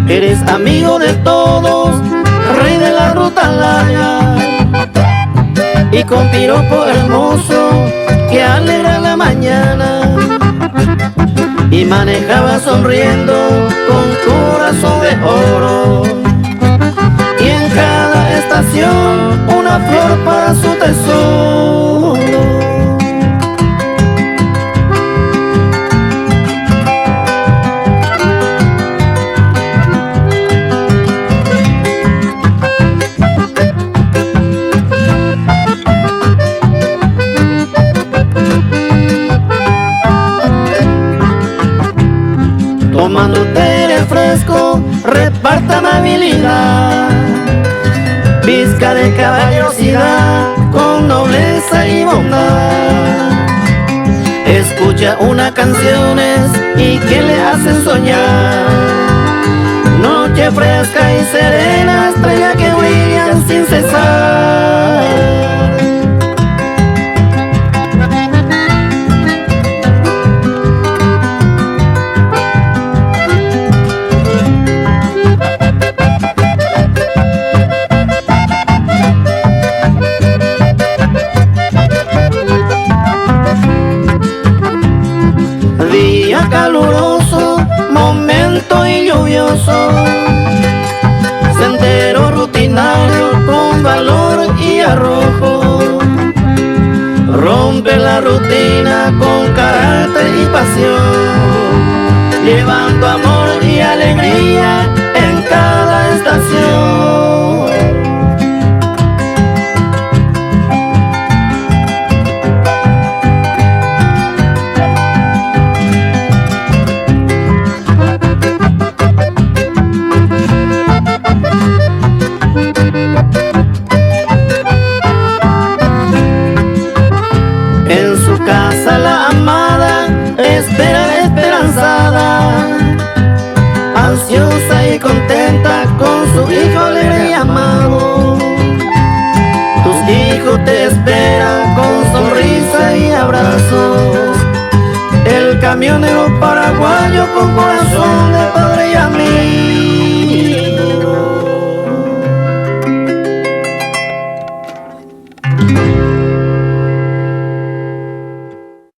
Eres amigo de todos, rey de la ruta larga, y con piropo hermoso que alegra la mañana, y manejaba sonriendo con corazón de oro, y en cada estación una flor para su tesoro. Tomando té refresco, reparta amabilidad, pizca de caballerosidad con nobleza y bondad. Escucha unas canciones y que le hacen soñar, noche fresca y serena, estrella que brillan sin cesar. Día caluroso, momento y lluvioso, sendero rutinario con valor y arrojo, rompe la rutina con carácter y pasión, llevando amor y alegría en cada estación. En su casa la amada espera esperanzada, ansiosa y contenta con su hijo alegre y amado. Tus hijos te esperan con sonrisa y abrazos, el camionero paraguayo con corazón de padre y amigo.